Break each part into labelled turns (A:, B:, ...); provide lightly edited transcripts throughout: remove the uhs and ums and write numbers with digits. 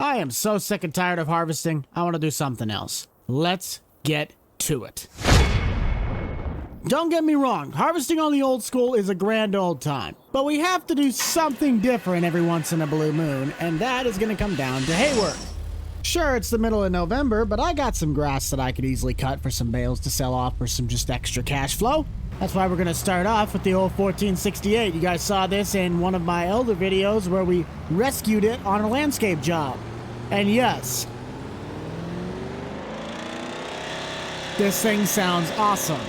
A: I am so sick and tired of harvesting, I want to do something else. Let's get to it. Don't get me wrong, harvesting on the old school is a grand old time. But we have to do something different every once in a blue moon, and that is going to come down to hay work. Sure, it's the middle of November, but I got some grass that I could easily cut for some bales to sell off for some just extra cash flow. That's why we're going to start off with the old 1468. You guys saw this in one of my elder videos where we rescued it on a landscape job. And yes, this thing sounds awesome.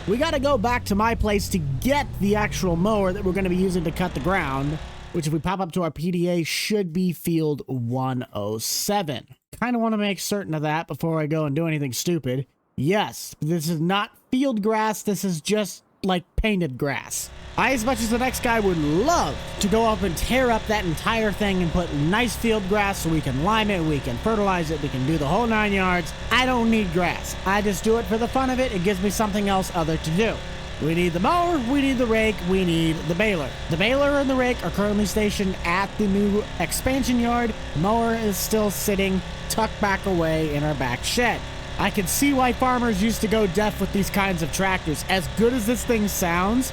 A: We got to go back to my place to get the actual mower that we're going to be using to cut the ground, which if we pop up to our PDA should be field 107. Kind of want to make certain of that before I go and do anything stupid. Yes, this is not field grass, this is just like painted grass. I, as much as the next guy, would love to go up and tear up that entire thing and put nice field grass so we can lime it, we can fertilize it, we can do the whole 9 yards. I don't need grass. I just do it for the fun of it. It gives me something else other to do. We need the mower, we need the rake, we need the baler. The baler and the rake are currently stationed at the new expansion yard. The mower is still sitting tucked back away in our back shed. I can see why farmers used to go deaf with these kinds of tractors. As good as this thing sounds,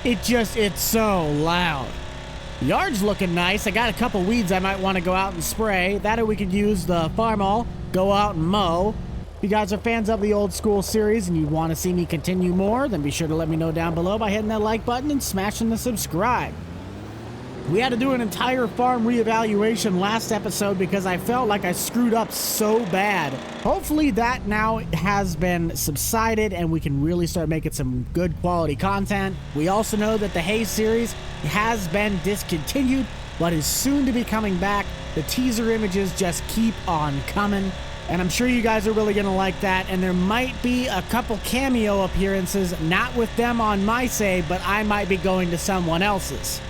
A: it's so loud. The yard's looking nice. I got a couple weeds I might want to go out and spray. That or we could use the farm all, go out and mow. If you guys are fans of the old school series and you want to see me continue more, then be sure to let me know down below by hitting that like button and smashing the subscribe. We had to do an entire farm reevaluation last episode because I felt like I screwed up so bad. Hopefully that now has been subsided and we can really start making some good quality content. We also know that the hay series has been discontinued, but is soon to be coming back. The teaser images just keep on coming. And I'm sure you guys are really going to like that. And there might be a couple cameo appearances, not with them on my save, but I might be going to someone else's.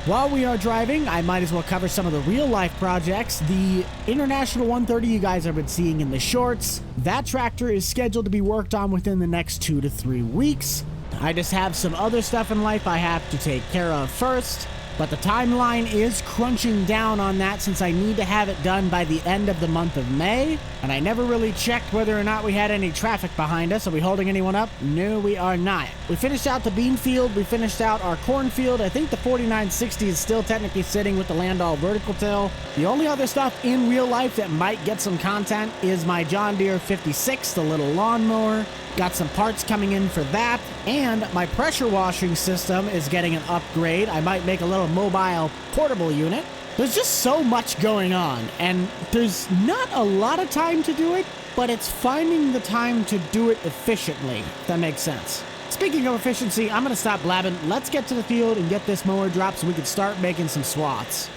A: While we are driving, I might as well cover some of the real-life projects. The International 130 you guys have been seeing in the shorts, that tractor is scheduled to be worked on within the next 2 to 3 weeks. I just have some other stuff in life I have to take care of first, but the timeline is crunching down on that since I need to have it done by the end of the month of May, and I never really checked whether or not we had any traffic behind us. Are we holding anyone up? No, we are not. We finished out the bean field, we finished out our corn field. I think the 4960 is still technically sitting with the Landau vertical till. The only other stuff in real life that might get some content is my John Deere 56, the little lawnmower. Got some parts coming in for that, and my pressure washing system is getting an upgrade. I might make a little mobile portable unit. There's just so much going on, and there's not a lot of time to do it, but it's finding the time to do it efficiently, if that makes sense. Speaking of efficiency, I'm going to stop blabbing. Let's get to the field and get this mower dropped so we can start making some swaths.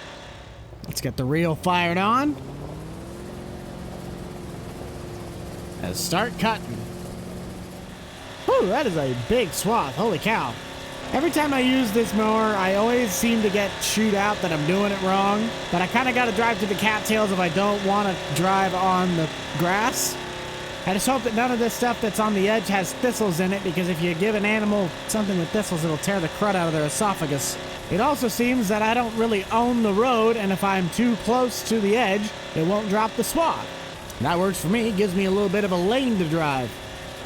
A: Let's get the reel fired on. Let's start cutting. Whew, that is a big swath. Holy cow. Every time I use this mower, I always seem to get chewed out that I'm doing it wrong. But I kind of got to drive to the cattails if I don't want to drive on the grass. I just hope that none of this stuff that's on the edge has thistles in it, because if you give an animal something with thistles, it'll tear the crud out of their esophagus. It also seems that I don't really own the road, and if I'm too close to the edge, it won't drop the swath. That works for me. It gives me a little bit of a lane to drive.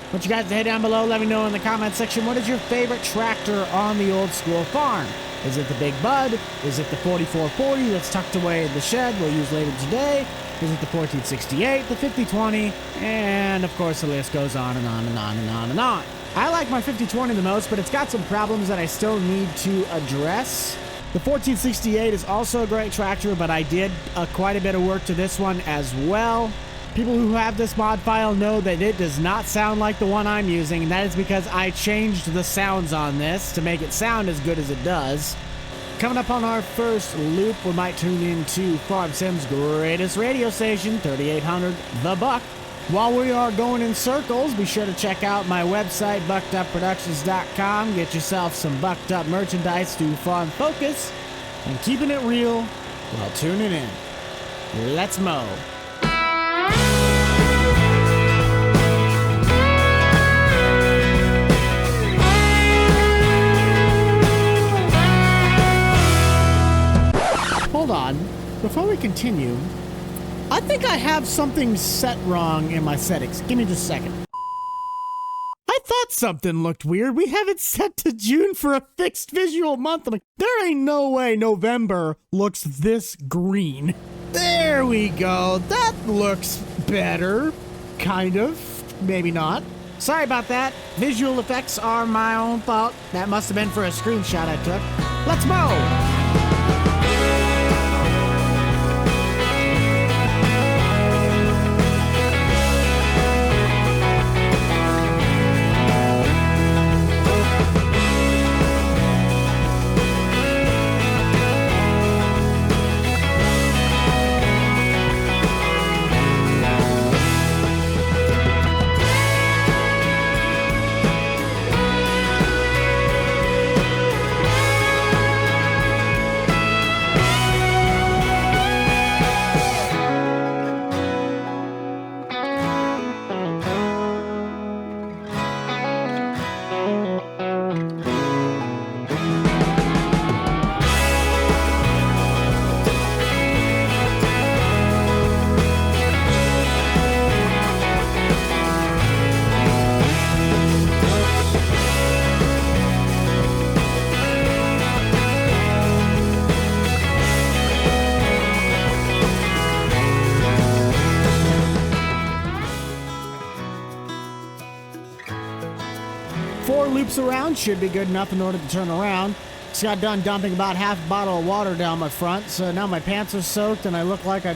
A: I want you guys to head down below. Let me know in the comment section, what is your favorite tractor on the old school farm? Is it the Big Bud? Is it the 4440 that's tucked away in the shed we'll use later today? Is it the 1468, the 5020? And of course the list goes on and on and on and on and on. I like my 5020 the most, but it's got some problems that I still need to address. The 1468 is also a great tractor, but I did quite a bit of work to this one as well. People who have this mod file know that it does not sound like the one I'm using, and that is because I changed the sounds on this to make it sound as good as it does. Coming up on our first loop, we might tune into Farm Sim's greatest radio station, 3800 The Buck. While we are going in circles, be sure to check out my website, buckedupproductions.com. Get yourself some bucked up merchandise through Farm Focus, and keeping it real while tuning in. Let's mow. Hold on, before we continue, I think I have something set wrong in my settings. Give me just a second. I thought something looked weird. We have it set to June for a fixed visual month. I'm like, there ain't no way November looks this green. There we go. That looks better. Kind of. Maybe not. Sorry about that. Visual effects are my own fault. That must have been for a screenshot I took. Let's mow! Loops around should be good enough in order to turn around. Just got done dumping about half a bottle of water down my front, so now my pants are soaked and I look like I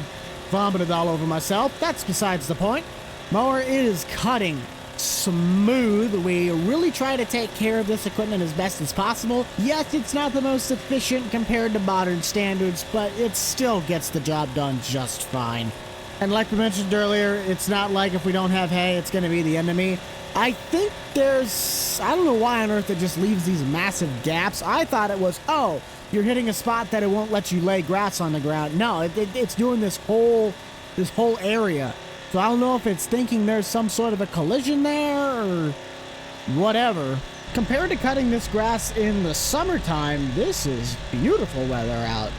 A: vomited all over myself. That's besides the point. Mower is cutting smooth. We really try to take care of this equipment as best as possible. Yes, it's not the most efficient compared to modern standards, but it still gets the job done just fine. And like we mentioned earlier, it's not like if we don't have hay, it's going to be the end of me. I think I don't know why on earth it just leaves these massive gaps. I thought it was, oh, you're hitting a spot that it won't let you lay grass on the ground. No, it's doing this whole area. So I don't know if it's thinking there's some sort of a collision there or whatever. Compared to cutting this grass in the summertime, this is beautiful weather out.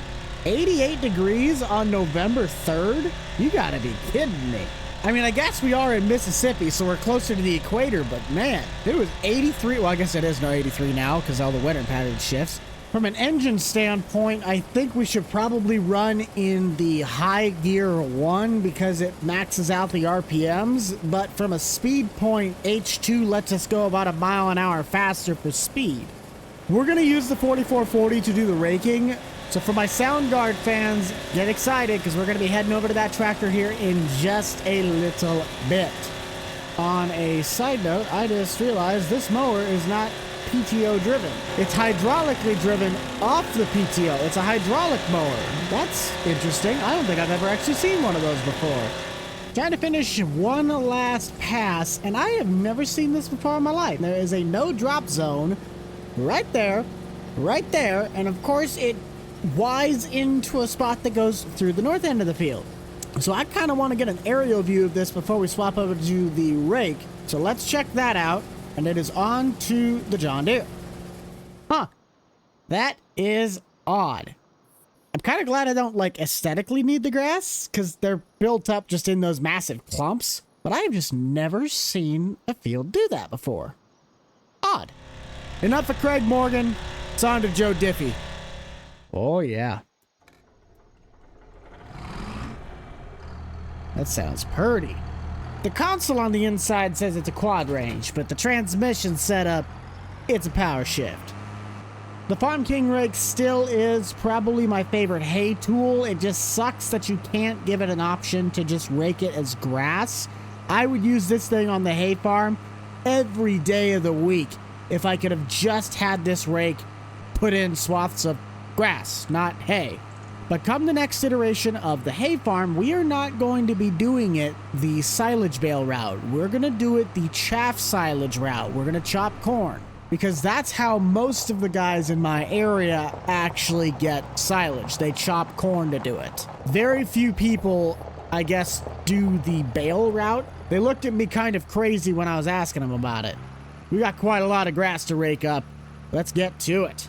A: 88 degrees on November 3rd? You gotta be kidding me. I mean, I guess we are in Mississippi, so we're closer to the equator, but man, it was 83. Well, I guess it is no 83 now because all the weather pattern shifts. From an engine standpoint, I think we should probably run in the high gear 1 because it maxes out the RPMs, but from a speed point, H2 lets us go about a mile an hour faster for speed. We're going to use the 4440 to do the raking. So for my Sound Guard fans, get excited because we're going to be heading over to that tractor here in just a little bit. On a side note, I just realized this mower is not PTO driven. It's hydraulically driven off the PTO. It's a hydraulic mower. That's interesting. I don't think I've ever actually seen one of those before. Trying to finish one last pass, and I have never seen this before in my life. There is a no drop zone right there, and of course it wise into a spot that goes through the north end of the field. So I kind of want to get an aerial view of this before we swap over to the rake. So let's check that out. And it is on to the John Deere. Huh. That is odd. I'm kind of glad I don't like aesthetically need the grass because they're built up just in those massive clumps. But I have just never seen a field do that before. Odd. Enough of Craig Morgan. It's on to Joe Diffie. Oh, yeah. That sounds purty. The console on the inside says it's a quad range, but the transmission setup, it's a power shift. The Farm King rake still is probably my favorite hay tool. It just sucks that you can't give it an option to just rake it as grass. I would use this thing on the hay farm every day of the week if I could have just had this rake put in swaths of grass, not hay. But come the next iteration of the hay farm, we are not going to be doing it the silage bale route. We're going to do it the chaff silage route. We're going to chop corn because that's how most of the guys in my area actually get silage. They chop corn to do it. Very few people, I guess, do the bale route. They looked at me kind of crazy when I was asking them about it. We got quite a lot of grass to rake up. Let's get to it.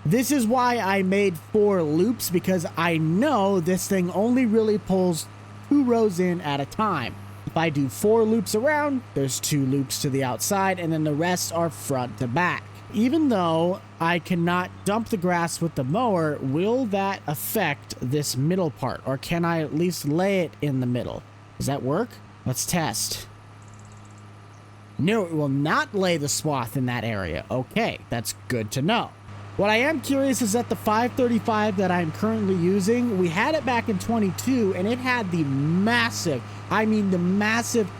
A: This is why I made 4 loops, because I know this thing only really pulls 2 rows in at a time. If I do 4 loops around, there's 2 loops to the outside, and then the rest are front to back. Even though I cannot dump the grass with the mower, will that affect this middle part, or can I at least lay it in the middle? Does that work? Let's test. No, it will not lay the swath in that area. Okay, that's good to know. What I am curious is that the 535 that I'm currently using, we had it back in 22, and it had the massive, I mean the massive,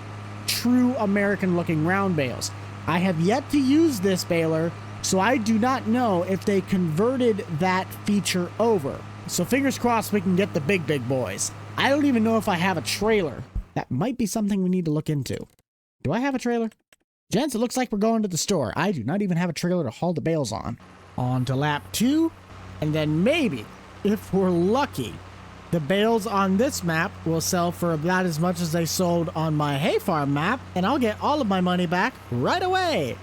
A: true American-looking round bales. I have yet to use this baler, so I do not know if they converted that feature over. So fingers crossed we can get the big boys. I don't even know if I have a trailer. That might be something we need to look into. Do I have a trailer? Gents, it looks like we're going to the store. I do not even have a trailer to haul the bales on. On to lap 2, and then maybe, if we're lucky, the bales on this map will sell for about as much as they sold on my hay farm map, and I'll get all of my money back right away.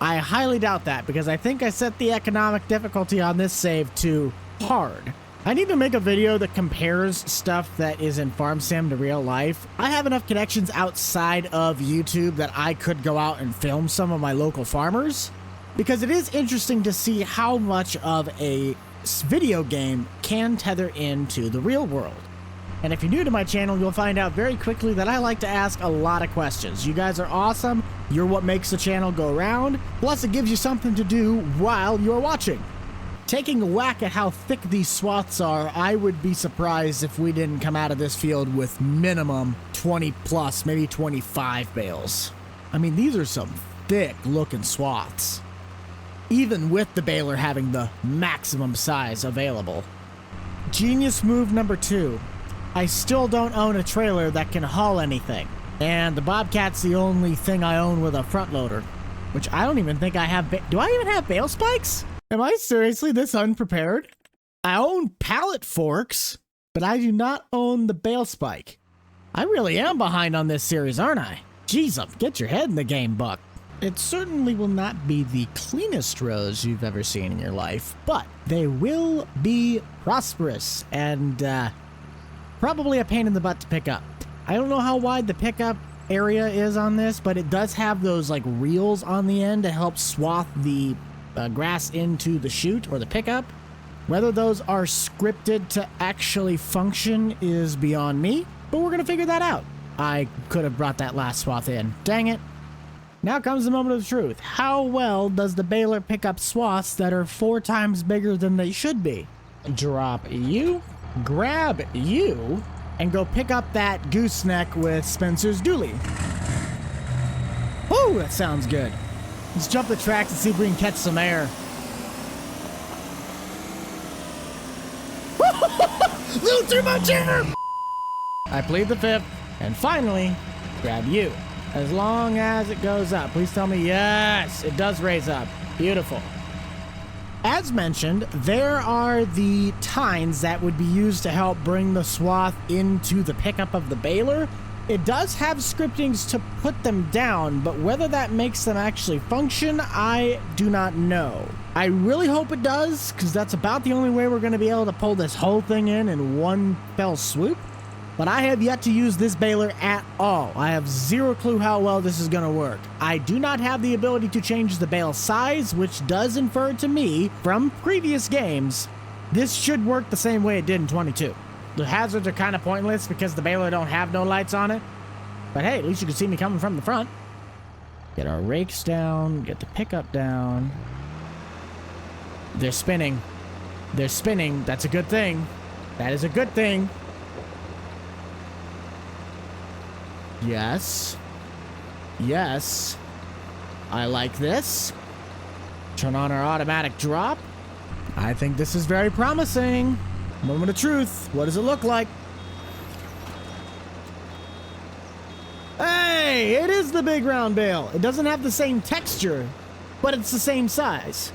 A: I highly doubt that, because I think I set the economic difficulty on this save to hard. I need to make a video that compares stuff that is in Farm Sim to real life. I have enough connections outside of YouTube that I could go out and film some of my local farmers, because it is interesting to see how much of a video game can tether into the real world. And if you're new to my channel, you'll find out very quickly that I like to ask a lot of questions. You guys are awesome. You're what makes the channel go round. Plus, it gives you something to do while you're watching. Taking a whack at how thick these swaths are, I would be surprised if we didn't come out of this field with minimum 20 plus, maybe 25 bales. I mean, these are some thick looking swaths, even with the baler having the maximum size available. Genius move number 2. I still don't own a trailer that can haul anything, and the Bobcat's the only thing I own with a front loader, which I don't even think I have. Do I even have bale spikes? Am I seriously this unprepared? I own pallet forks, but I do not own the bale spike. I really am behind on this series, aren't I? Jeez, get your head in the game, Buck. It certainly will not be the cleanest rows you've ever seen in your life, but they will be prosperous and probably a pain in the butt to pick up. I don't know how wide the pickup area is on this, but it does have those like reels on the end to help swath the grass into the chute or the pickup. Whether those are scripted to actually function is beyond me, but we're gonna figure that out. I could have brought that last swath in. Dang it. Now comes the moment of truth. How well does the baler pick up swaths that are 4 times bigger than they should be? Drop you, grab you, and go pick up that gooseneck with Spencer's dually. Whoo, that sounds good. Let's jump the tracks and see if we can catch some air. Little too much air! I plead the 5th, and finally, grab you. As long as it goes up. Please tell me yes, it does raise up. Beautiful. As mentioned, there are the tines that would be used to help bring the swath into the pickup of the baler. It does have scriptings to put them down, but whether that makes them actually function, I do not know. I really hope it does, because that's about the only way we're going to be able to pull this whole thing in one fell swoop. But I have yet to use this baler at all. I have zero clue how well this is going to work. I do not have the ability to change the bale size, which does infer to me from previous games, this should work the same way it did in 22. The hazards are kind of pointless because the baler don't have no lights on it. But hey, at least you can see me coming from the front. Get our rakes down, get the pickup down. They're spinning. They're spinning. That's a good thing. That is a good thing. Yes. Yes. I like this. Turn on our automatic drop. I think this is very promising. Moment of truth. What does it look like? Hey, it is the big round bale. It doesn't have the same texture, but it's the same size.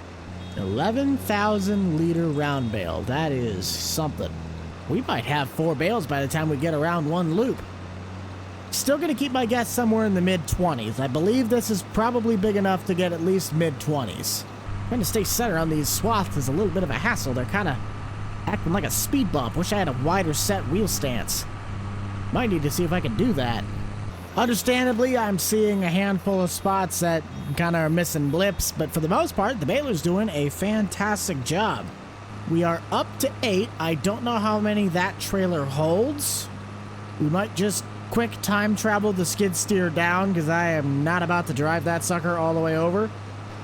A: 11,000 liter round bale. That is something. We might have 4 bales by the time we get around 1 loop. Still going to keep my guess somewhere in the mid-20s. I believe this is probably big enough to get at least mid-20s. Trying to stay center on these swaths is a little bit of a hassle. They're kind of acting like a speed bump. Wish I had a wider set wheel stance. Might need to see if I can do that. Understandably, I'm seeing a handful of spots that kind of are missing blips, but for the most part, the baler's doing a fantastic job. We are up to 8. I don't know how many that trailer holds. We might just quick time travel the skid steer down because I am not about to drive that sucker all the way over.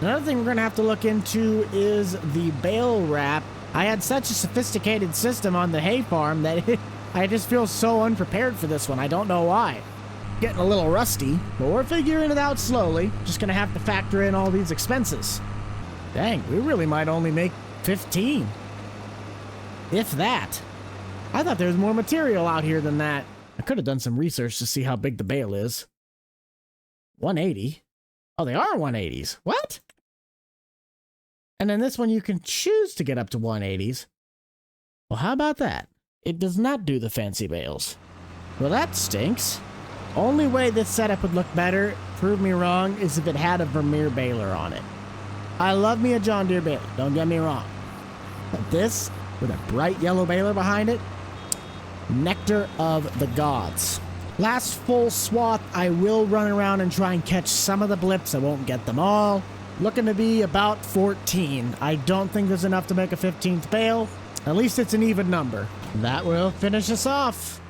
A: Another thing we're going to have to look into is the bale wrap. I had such a sophisticated system on the hay farm that I just feel so unprepared for this one. I don't know why. Getting a little rusty, but we're figuring it out slowly. Just going to have to factor in all these expenses. Dang, we really might only make 15. If that. I thought there was more material out here than that. I could have done some research to see how big the bale is. 180? Oh, they are 180s. What? And then this one you can choose to get up to 180s. Well, how about that? It does not do the fancy bales. Well, that stinks. Only way this setup would look better, prove me wrong, is if it had a Vermeer baler on it. I love me a John Deere baler, don't get me wrong. But this, with a bright yellow baler behind it, nectar of the gods. Last full swath, I will run around and try and catch some of the blips. I won't get them all. Looking to be about 14. I don't think there's enough to make a 15th bale. At least it's an even number. That will finish us off.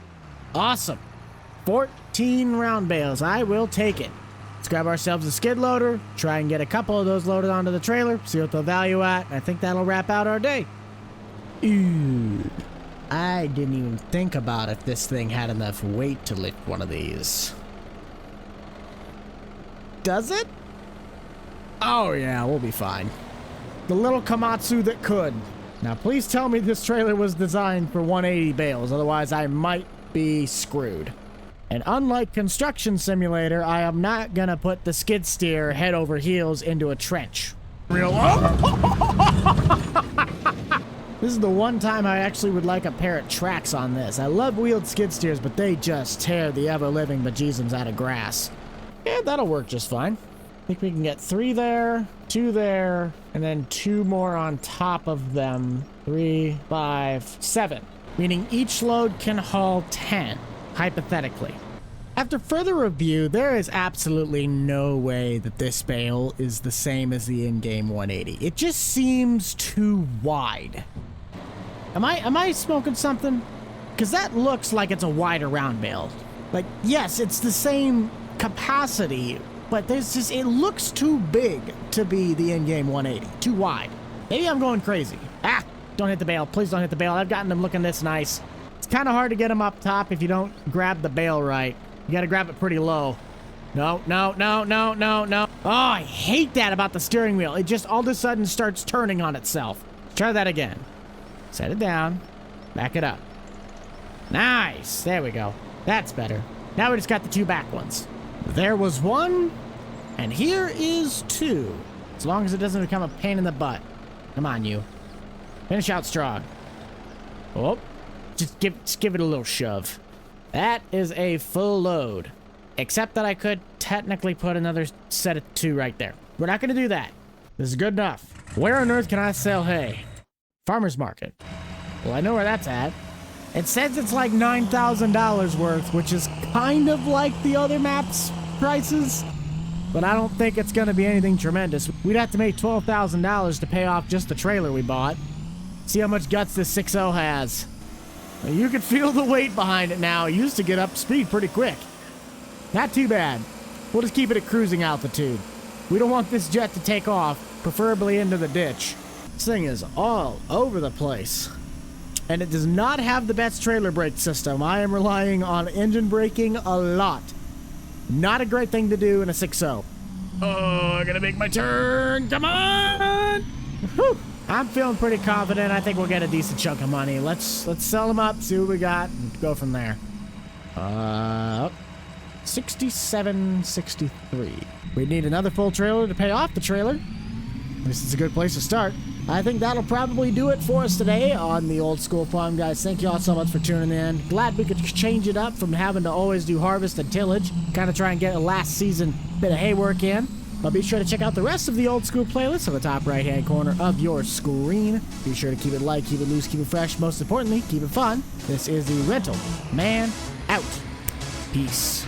A: Awesome. 14 round bales. I will take it. Let's grab ourselves a skid loader, try and get a couple of those loaded onto the trailer, see what they'll value at, and I think that'll wrap out our day. Ooh. I didn't even think about if this thing had enough weight to lift one of these. Does it? Oh yeah, we'll be fine. The little Komatsu that could. Now please tell me this trailer was designed for 180 bales, otherwise I might be screwed. And unlike Construction Simulator, I am not gonna put the skid steer head over heels into a trench. Real. This is the one time I actually would like a pair of tracks on this. I love wheeled skid steers, but they just tear the ever-living bejesus out of grass. Yeah, that'll work just fine. I think we can get 3 there, 2 there, and then 2 more on top of them. 3, 5, 7. Meaning each load can haul 10, hypothetically. After further review, there is absolutely no way that this bale is the same as the in-game 180. It just seems too wide. Am I smoking something? Because that looks like it's a wider round bale. Like, yes, it's the same capacity, but there's just, it looks too big to be the in-game 180. Too wide. Maybe I'm going crazy. Ah, don't hit the bale. Please don't hit the bale. I've gotten them looking this nice. It's kind of hard to get them up top if you don't grab the bale right. You got to grab it pretty low. No, no, no, no, no, no. Oh, I hate that about the steering wheel. It just all of a sudden starts turning on itself. Try that again. Set it down. Back it up. Nice. There we go. That's better. Now we just got the 2 back ones. There was 1, and here is 2. As long as it doesn't become a pain in the butt. Come on, you. Finish out strong. Oh, just give it a little shove. That is a full load. Except that I could technically put another set of 2 right there. We're not going to do that. This is good enough. Where on earth can I sell hay? Farmer's market. Well, I know where that's at. It says it's like $9,000 worth, which is kind of like the other map's prices. But I don't think it's going to be anything tremendous. We'd have to make $12,000 to pay off just the trailer we bought. See how much guts this 6.0 has. You can feel the weight behind it now. It used to get up to speed pretty quick. Not too bad. We'll just keep it at cruising altitude. We don't want this jet to take off, preferably into the ditch. This thing is all over the place. And it does not have the best trailer brake system. I am relying on engine braking a lot. Not a great thing to do in a 6.0. Oh, I gotta make my turn. Come on! Whew. I'm feeling pretty confident. I think we'll get a decent chunk of money. Let's sell them up, see what we got, and go from there. 67.63. We need another full trailer to pay off the trailer. This is a good place to start. I think that'll probably do it for us today on the Old School Farm, guys. Thank you all so much for tuning in. Glad we could change it up from having to always do harvest and tillage. Kind of try and get a last season bit of hay work in. But be sure to check out the rest of the Old School playlist on the top right-hand corner of your screen. Be sure to keep it light, keep it loose, keep it fresh. Most importantly, keep it fun. This is the Rental Man out. Peace.